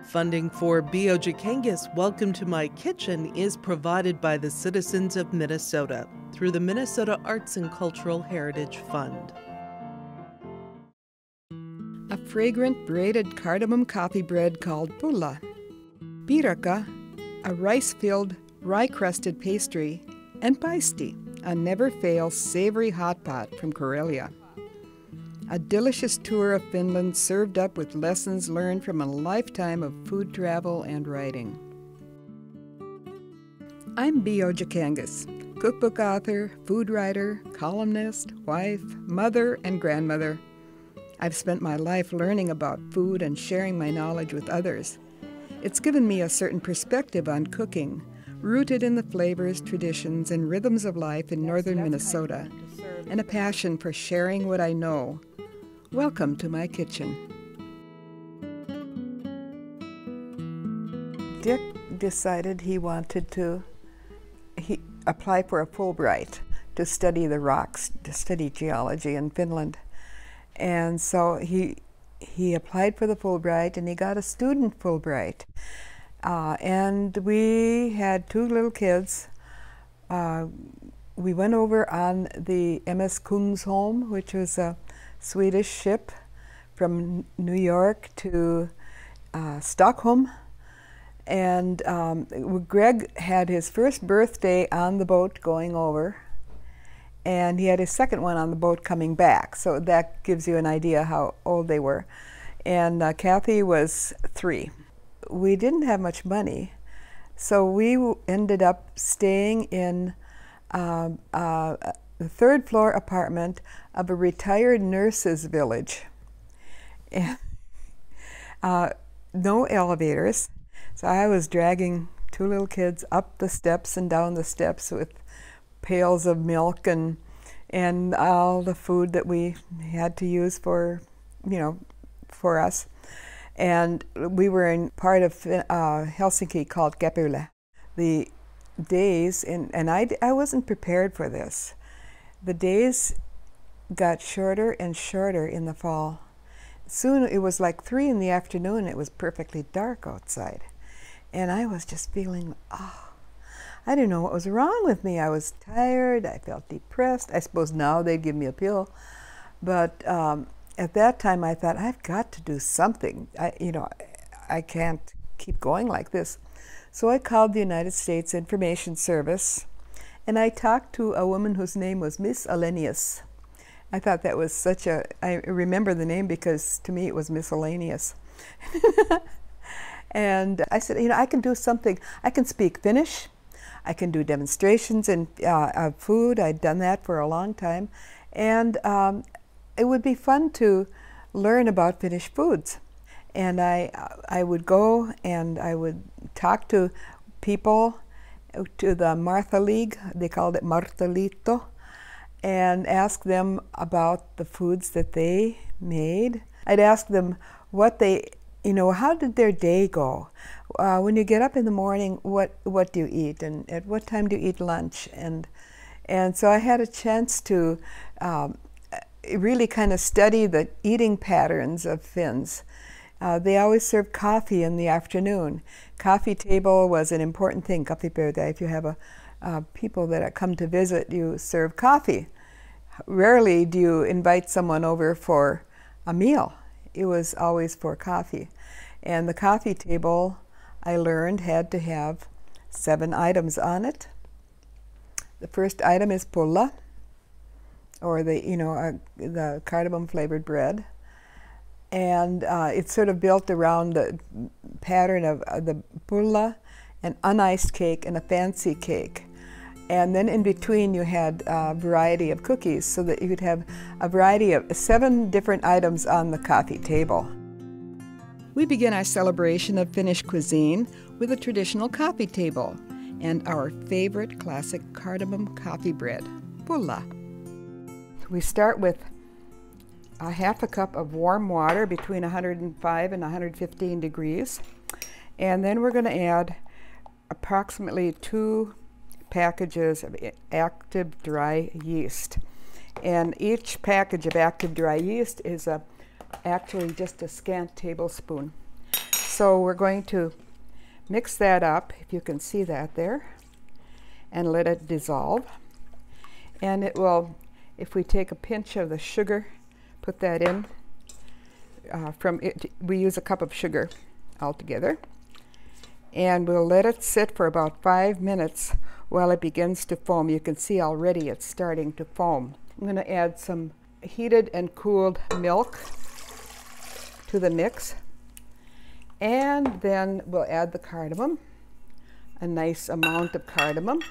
Funding for Bea Ojakangas' Welcome to My Kitchen is provided by the citizens of Minnesota through the Minnesota Arts and Cultural Heritage Fund. A fragrant braided cardamom coffee bread called Pulla. Piirakka, a rice-filled, rye-crusted pastry, and Paisti, a never-fail savory hot pot from Karelia. A delicious tour of Finland served up with lessons learned from a lifetime of food travel and writing. I'm Bea Ojakangas, cookbook author, food writer, columnist, wife, mother, and grandmother. I've spent my life learning about food and sharing my knowledge with others. It's given me a certain perspective on cooking, rooted in the flavors, traditions, and rhythms of life in northern Minnesota, and a passion for sharing what I know. Welcome to my kitchen. Dick decided he wanted to apply for a Fulbright to study the rocks, to study geology in Finland. And so he applied for the Fulbright, and he got a student Fulbright. And we had two little kids. We went over on the MS Kungsholm, which was a Swedish ship from New York to Stockholm. And Greg had his first birthday on the boat going over, and he had his second one on the boat coming back. So that gives you an idea how old they were. And Kathy was 3. We didn't have much money, so we ended up staying in the third floor apartment of a retired nurses' village. And, no elevators, so I was dragging two little kids up the steps and down the steps with pails of milk and all the food that we had to use for us. And we were in part of Helsinki called Pulla. The days, and I wasn't prepared for this. The days got shorter and shorter in the fall. Soon it was like 3 in the afternoon, it was perfectly dark outside. And I was just feeling, I didn't know what was wrong with me. I was tired, I felt depressed. I suppose now they'd give me a pill. But at that time I thought, I've got to do something. I can't keep going like this. So I called the United States Information Service, and I talked to a woman whose name was Miss Miscellaneous. I thought that was I remember the name because to me it was miscellaneous. And I said, I can do something. I can speak Finnish. I can do demonstrations of food. I'd done that for a long time. And it would be fun to learn about Finnish foods. And I would go and I would talk to people, to the Martha League, they called it Martha-liitto, and ask them about the foods that they made. I'd ask them what they, how did their day go? When you get up in the morning, what do you eat? And at what time do you eat lunch? And so I had a chance to really kind of study the eating patterns of Finns. They always served coffee in the afternoon. Coffee table was an important thing, kaffipöytä. If you have people that come to visit, you serve coffee. Rarely do you invite someone over for a meal. It was always for coffee. And the coffee table, I learned, had to have 7 items on it. The first item is Pulla, or the cardamom flavored bread. And it's sort of built around the pattern of the Pulla, an uniced cake, and a fancy cake. And then in between you had a variety of cookies, so that you could have a variety of 7 different items on the coffee table. We begin our celebration of Finnish cuisine with a traditional coffee table and our favorite classic cardamom coffee bread, Pulla. We start with a half a cup of warm water between 105 and 115 degrees. And then we're going to add approximately 2 packages of active dry yeast. And each package of active dry yeast is actually just a scant tablespoon. So we're going to mix that up, if you can see that there, and let it dissolve. And it will, if we take a pinch of the sugar, put that in, we use a cup of sugar altogether, and we'll let it sit for about 5 minutes while it begins to foam. You can see already it's starting to foam. I'm going to add some heated and cooled milk to the mix, and then we'll add the cardamom, a nice amount of cardamom,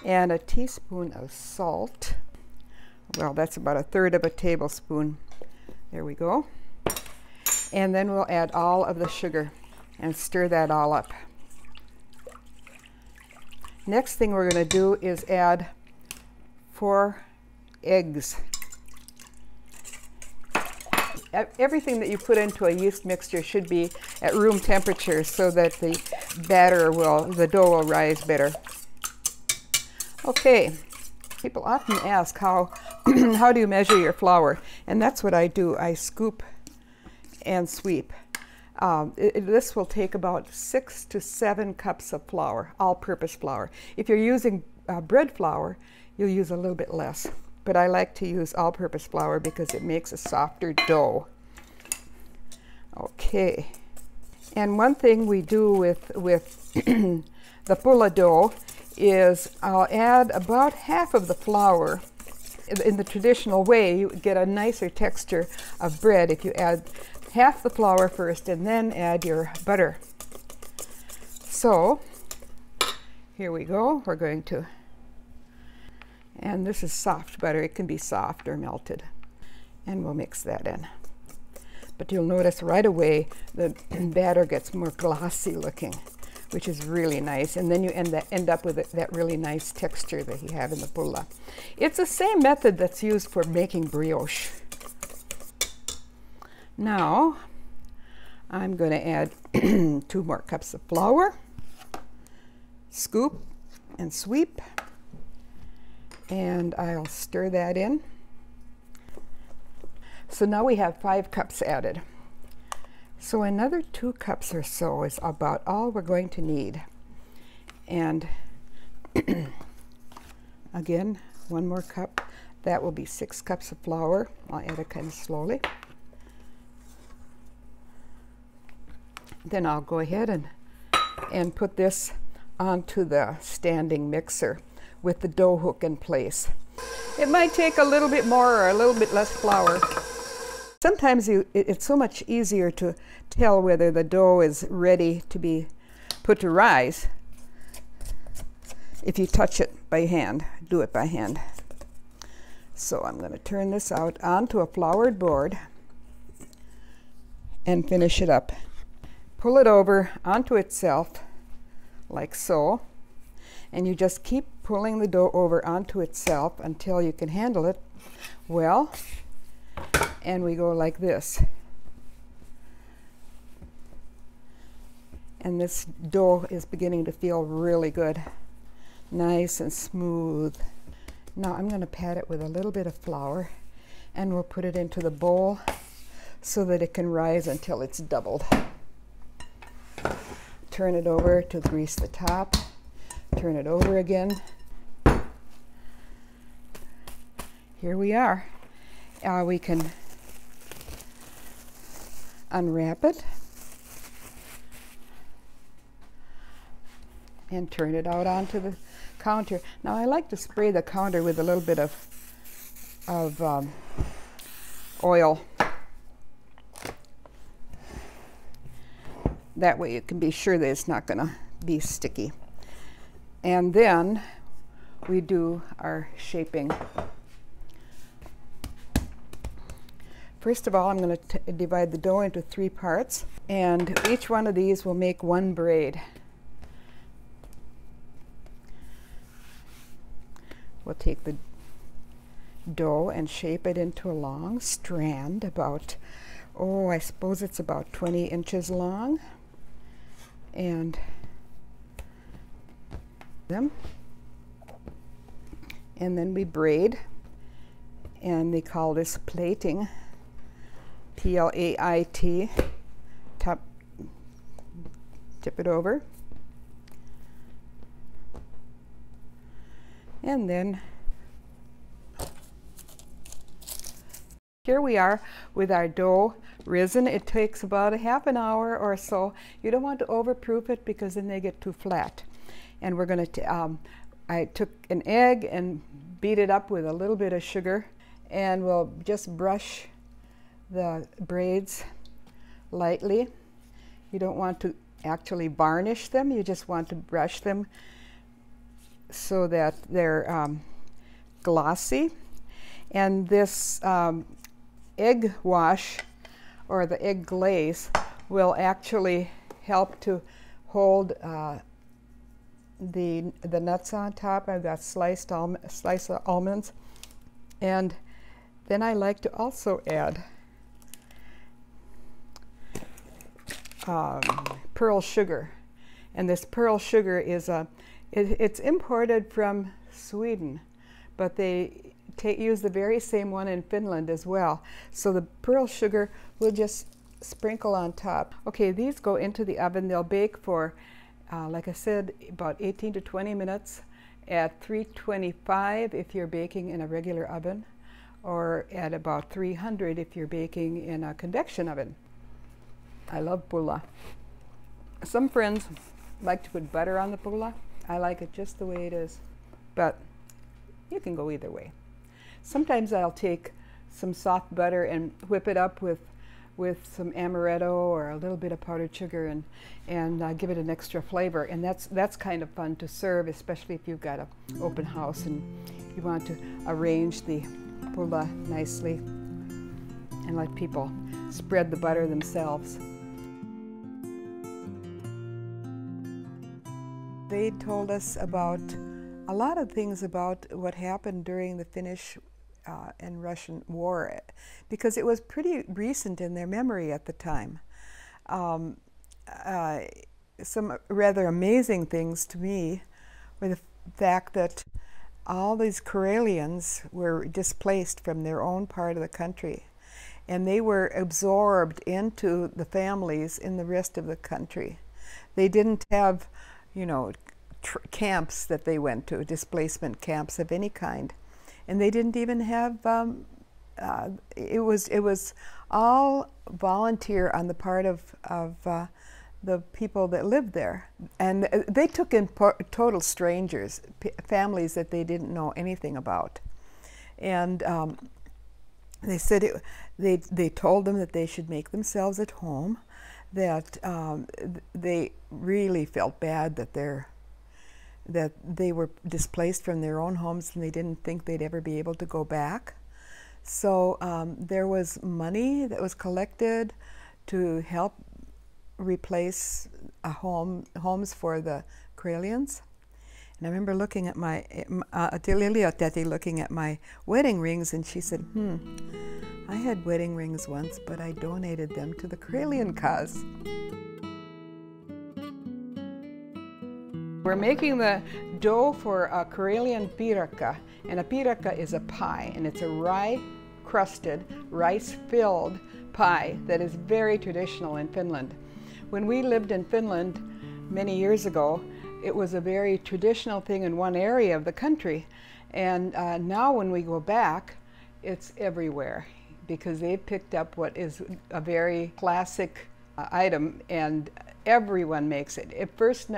and a teaspoon of salt. Well, that's about 1/3 of a tablespoon. There we go. And then we'll add all of the sugar and stir that all up. Next thing we're going to do is add 4 eggs. Everything that you put into a yeast mixture should be at room temperature so that the the dough will rise better. Okay, people often ask how do you measure your flour? And that's what I do. I scoop and sweep. This will take about 6 to 7 cups of flour, all-purpose flour. If you're using bread flour, you'll use a little bit less. But I like to use all-purpose flour because it makes a softer dough. Okay. And one thing we do with the Pulla dough is I'll add about half of the flour. In the traditional way, you get a nicer texture of bread if you add half the flour first and then add your butter. So here we go. We're going to, and this is soft butter. It can be soft or melted. And we'll mix that in. But you'll notice right away the batter gets more glossy looking, which is really nice. And then you end up with that really nice texture that you have in the Pulla. It's the same method that's used for making brioche. Now, I'm going to add 2 more cups of flour, scoop and sweep, and I'll stir that in. So now we have 5 cups added. So another 2 cups or so is about all we're going to need. And again, 1 more cup. That will be 6 cups of flour. I'll add it kind of slowly. Then I'll go ahead and put this onto the standing mixer with the dough hook in place. It might take a little bit more or a little bit less flour. Sometimes it's so much easier to tell whether the dough is ready to be put to rise if you touch it by hand, do it by hand. So I'm going to turn this out onto a floured board and finish it up. Pull it over onto itself like so, and you just keep pulling the dough over onto itself until you can handle it well. And we go like this. And this dough is beginning to feel really good. Nice and smooth. Now I'm going to pat it with a little bit of flour, and we'll put it into the bowl so that it can rise until it's doubled. Turn it over to grease the top. Turn it over again. Here we are. We can unwrap it and turn it out onto the counter. Now I like to spray the counter with a little bit of oil. That way you can be sure that it's not going to be sticky. And then we do our shaping. First of all, I'm going to divide the dough into 3 parts, and each one of these will make 1 braid. We'll take the dough and shape it into a long strand, about, oh, I suppose it's about 20 inches long, and then we braid, and they call this plaiting. P-L-A-I-T, tip it over. And then here we are with our dough risen. It takes about a half an hour or so. You don't want to overproof it because then they get too flat. And we're going to, I took an egg and beat it up with a little bit of sugar, and we'll just brush the braids lightly. You don't want to actually varnish them, you just want to brush them so that they're glossy. And this egg wash or the egg glaze will actually help to hold the nuts on top. I've got sliced almonds, and then I like to also add pearl sugar. And this pearl sugar is it's imported from Sweden, but they use the very same one in Finland as well. So the pearl sugar will just sprinkle on top. Okay, these go into the oven. They'll bake for, like I said, about 18 to 20 minutes at 325 if you're baking in a regular oven, or at about 300 if you're baking in a convection oven. I love pulla. Some friends like to put butter on the pulla. I like it just the way it is, but you can go either way. Sometimes I'll take some soft butter and whip it up with some amaretto or a little bit of powdered sugar and give it an extra flavor. And that's kind of fun to serve, especially if you've got an open house and you want to arrange the pulla nicely and let people spread the butter themselves. They told us about a lot of things about what happened during the Finnish and Russian war, because it was pretty recent in their memory at the time. Some rather amazing things to me were the fact that all these Karelians were displaced from their own part of the country, and they were absorbed into the families in the rest of the country. They didn't have, you know, camps that they went to, displacement camps of any kind. And they didn't even have, it was all volunteer on the part of the people that lived there. And they took in total strangers, families that they didn't know anything about. And they said, they told them that they should make themselves at home, that they really felt bad that they were displaced from their own homes and they didn't think they'd ever be able to go back. So there was money that was collected to help replace homes for the Karelians. And I remember looking at my, Karelia looking at my wedding rings, and she said, I had wedding rings once, but I donated them to the Karelian cause. We're making the dough for a Karelian Piirakka, and a Piirakka is a pie, and it's a rye-crusted, rice-filled pie that is very traditional in Finland. When we lived in Finland many years ago, it was a very traditional thing in one area of the country, and now when we go back, it's everywhere because they picked up what is a very classic item, and everyone makes it. At first,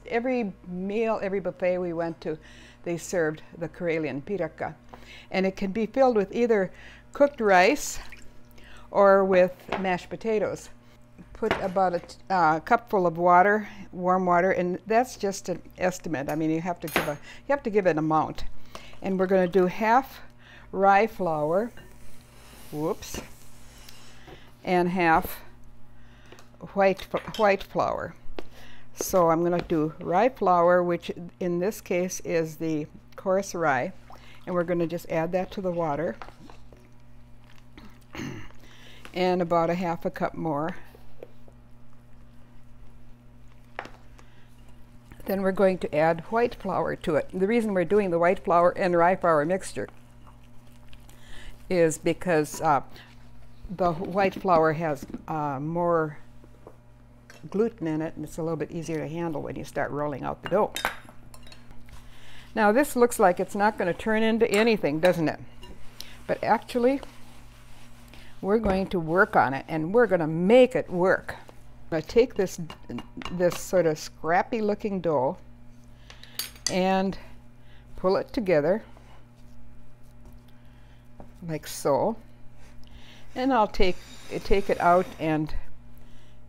every meal, every buffet we went to, they served the Karelian Piirakka. And it can be filled with either cooked rice or with mashed potatoes. Put about a cupful of water, warm water, and that's just an estimate. I mean, you have to give an amount. And we're going to do half rye flour, whoops, and half white flour. So I'm going to do rye flour, which in this case is the coarse rye, and we're going to just add that to the water, and about a half a cup more. Then we're going to add white flour to it. The reason we're doing the white flour and rye flour mixture is because the white flour has more gluten in it, and it's a little bit easier to handle when you start rolling out the dough. Now this looks like it's not going to turn into anything, doesn't it? But actually, we're going to work on it, and we're going to make it work. I'm going to take this sort of scrappy looking dough and pull it together like so. And I'll take it out and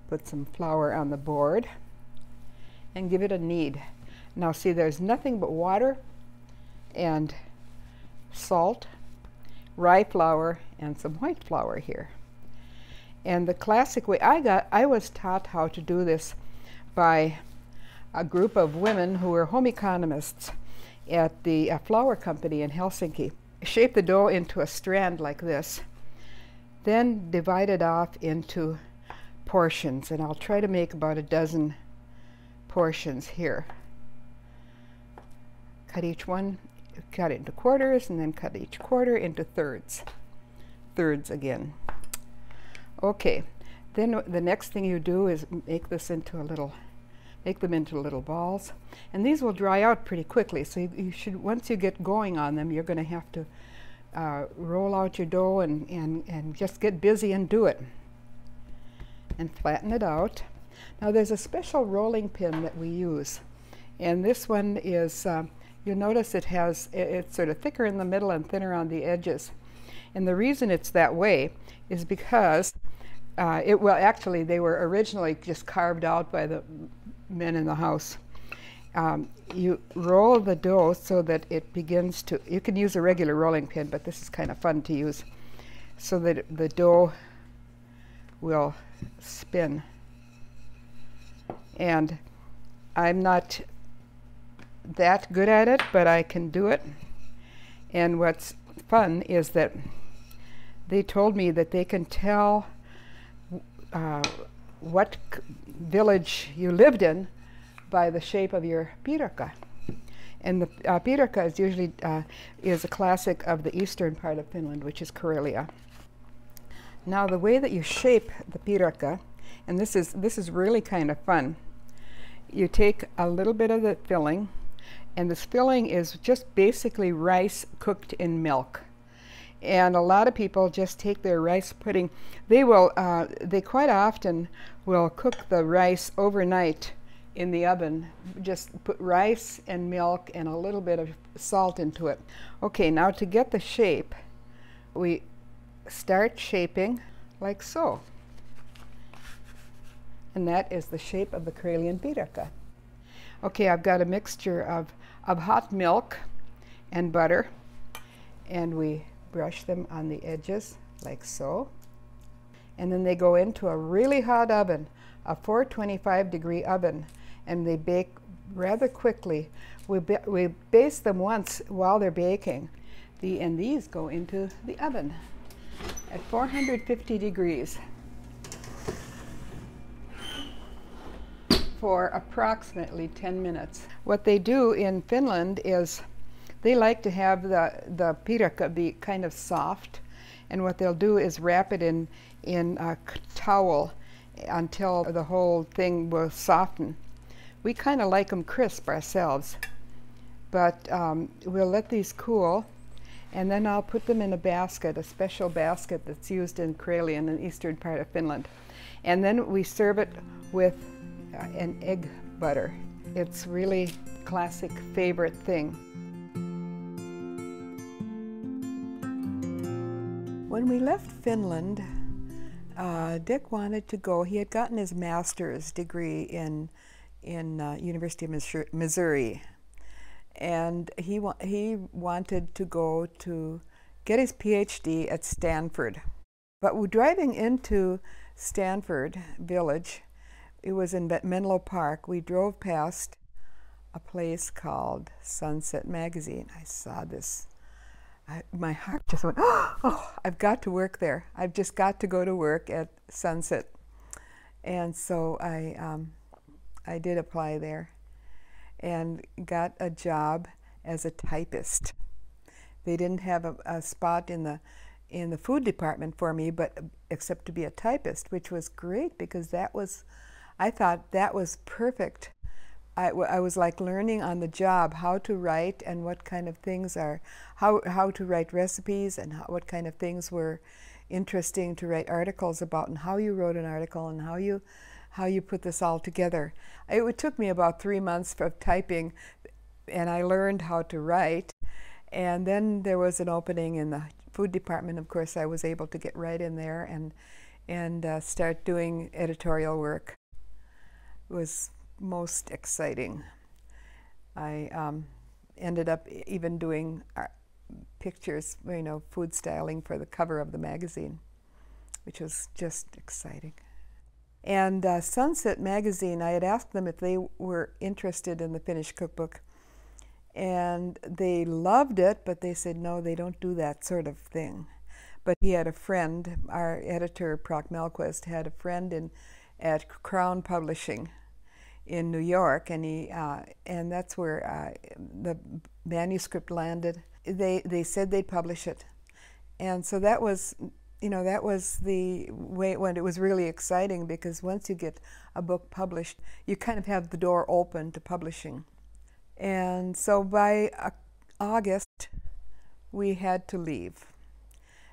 put some flour on the board and give it a knead. Now see, there's nothing but water and salt, rye flour, and some white flour here. And the classic way I was taught how to do this by a group of women who were home economists at the flour company in Helsinki. Shape the dough into a strand like this, then divide it off into portions, and I'll try to make about a dozen portions here. Cut each one, cut it into quarters, and then cut each quarter into thirds again. Okay, then the next thing you do is make them into little balls, and these will dry out pretty quickly. So you should, once you get going on them, you're going to have to roll out your dough and just get busy and do it, and flatten it out. Now there's a special rolling pin that we use, and this one is you'll notice it's sort of thicker in the middle and thinner on the edges. And the reason it's that way is because actually they were originally just carved out by the men in the house. You roll the dough so that it begins to, you can use a regular rolling pin, but this is kind of fun to use, so that the dough will spin. And I'm not that good at it, but I can do it. And what's fun is that they told me that they can tell what village you lived in by the shape of your piirakka. And the piirakka is usually is a classic of the eastern part of Finland, which is Karelia. Now the way that you shape the piirakka, and this is really kind of fun. You take a little bit of the filling, and this filling is just basically rice cooked in milk. And a lot of people just take their rice pudding. They quite often will cook the rice overnight in the oven. Just put rice and milk and a little bit of salt into it. Okay, now to get the shape, we start shaping like so. And that is the shape of the Karelian Piirakka. Okay, I've got a mixture of hot milk and butter, and we brush them on the edges like so. And then they go into a really hot oven, a 425-degree oven, and they bake rather quickly. We baste them once while they're baking. And these go into the oven at 450 degrees for approximately 10 minutes. What they do in Finland is they like to have the piirakka be kind of soft, and what they'll do is wrap it in a towel until the whole thing will soften. We kind of like them crisp ourselves, but we'll let these cool, and then I'll put them in a basket, a special basket that's used in Karelia, in the eastern part of Finland. And then we serve it with an egg butter. It's really classic favorite thing. When we left Finland, Dick wanted to go. He had gotten his master's degree in University of Missouri, and he wanted to go to get his PhD at Stanford. But we're driving into Stanford Village. It was in Menlo Park. We drove past a place called Sunset Magazine. I saw this. My heart just went, oh, I've got to work there. I've just got to go to work at Sunset. And so I did apply there and got a job as a typist. They didn't have a spot in the food department for me, but except to be a typist, which was great because that was I thought that was perfect. I was like learning on the job how to write and what kind of things are, how to write recipes and what kind of things were interesting to write articles about, and how you wrote an article and how you put this all together. It took me about 3 months of typing, and I learned how to write. And then there was an opening in the food department. Of course, I was able to get right in there and start doing editorial work. It was most exciting. I ended up even doing pictures, you know, food styling for the cover of the magazine, which was just exciting. And Sunset magazine, I had asked them if they were interested in the Finnish cookbook, and they loved it, but they said no, they don't do that sort of thing. But he had a friend, our editor, Proc Melquist, had a friend at Crown Publishing in New York, and and that's where the manuscript landed. They said they'd publish it, and so that was, you know, that was the way it went. It was really exciting because once you get a book published, you kind of have the door open to publishing. And so by August, we had to leave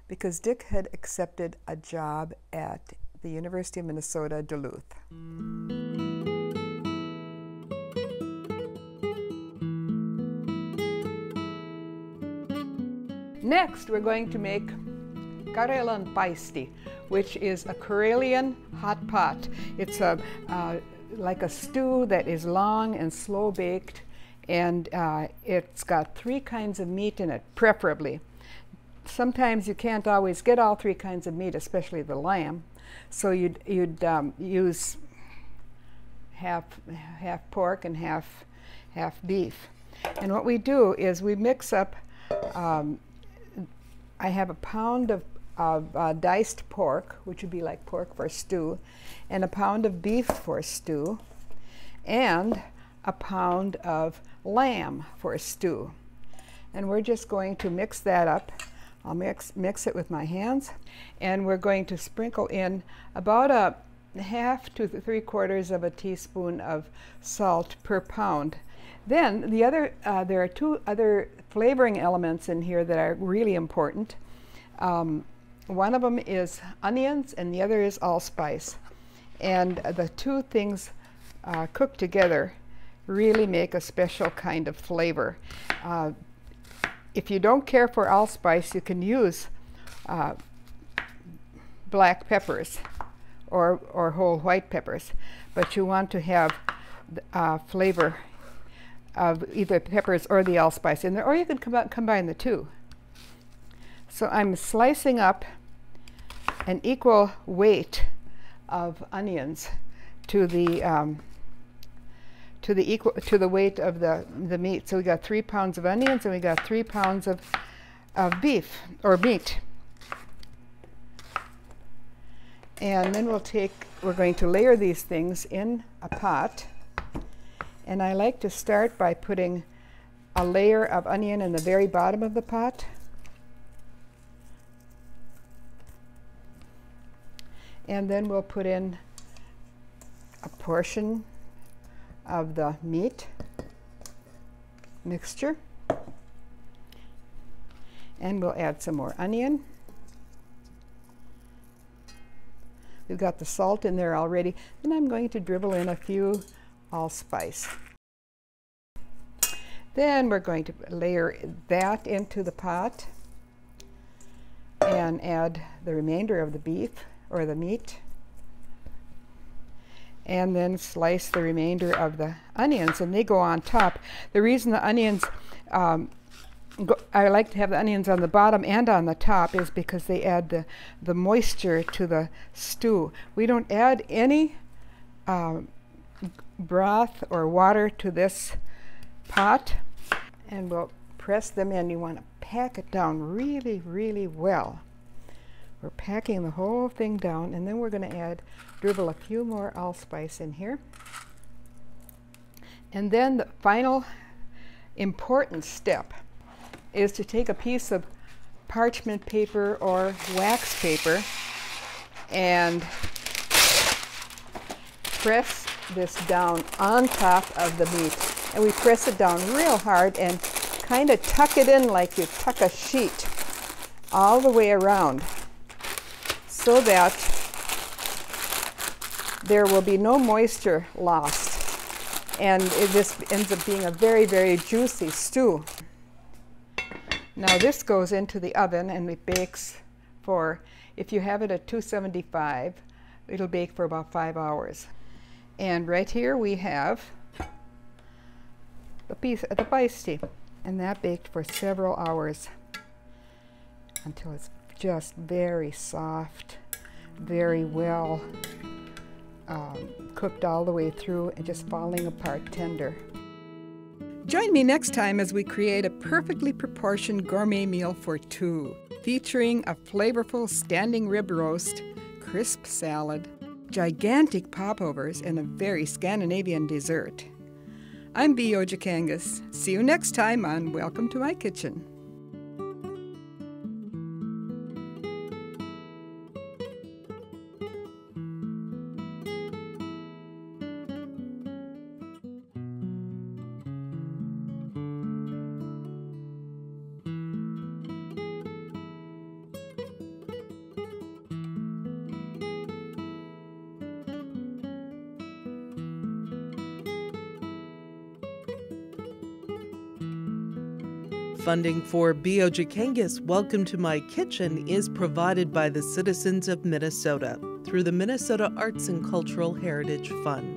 because Dick had accepted a job at the University of Minnesota, Duluth. Next, we're going to make Karelian Paisti, which is a Karelian hot pot. It's like a stew that is long and slow baked, and it's got 3 kinds of meat in it, preferably. Sometimes you can't always get all 3 kinds of meat, especially the lamb, so you'd use half pork and half beef. And what we do is we mix up. I have a pound of diced pork, which would be like pork for stew, and a pound of beef for stew, and a pound of lamb for stew. And we're just going to mix that up. I'll mix it with my hands, and we're going to sprinkle in about a 1/2 to 3/4 of a teaspoon of salt per pound. Then there are 2 other flavoring elements in here that are really important. One of them is onions and the other is allspice. And the 2 things cooked together really make a special kind of flavor. If you don't care for allspice, you can use black peppers or whole white peppers, but you want to have flavor of either peppers or the allspice in there, or you can combine the 2. So I'm slicing up an equal weight of onions to the weight of the meat. So we got 3 pounds of onions, and we got 3 pounds of beef or meat. And then we're going to layer these things in a pot. And I like to start by putting a layer of onion in the very bottom of the pot. And then we'll put in a portion of the meat mixture. And we'll add some more onion. We've got the salt in there already. Then I'm going to dribble in a few allspice. Then we're going to layer that into the pot and add the remainder of the beef or the meat, and then slice the remainder of the onions, and they go on top. The reason the onions, I like to have the onions on the bottom and on the top, is because they add the moisture to the stew. We don't add any broth or water to this pot, and we'll press them in. You want to pack it down really, really well. We're packing the whole thing down, and then we're going to dribble a few more allspice in here. And then the final important step is to take a piece of parchment paper or wax paper and press this down on top of the meat. And we press it down real hard and kind of tuck it in like you tuck a sheet all the way around so that there will be no moisture lost. And this ends up being a very, very juicy stew. Now this goes into the oven and it bakes for, if you have it at 275, it'll bake for about 5 hours. And right here we have the Paisti, and that baked for several hours until it's just very soft, very well cooked all the way through and just falling apart tender. Join me next time as we create a perfectly proportioned gourmet meal for two, featuring a flavorful standing rib roast, crisp salad, gigantic popovers, and a very Scandinavian dessert. I'm Bea Ojakangas. See you next time on Welcome to My Kitchen. Funding for Bea Ojakangas' Welcome to My Kitchen is provided by the citizens of Minnesota through the Minnesota Arts and Cultural Heritage Fund.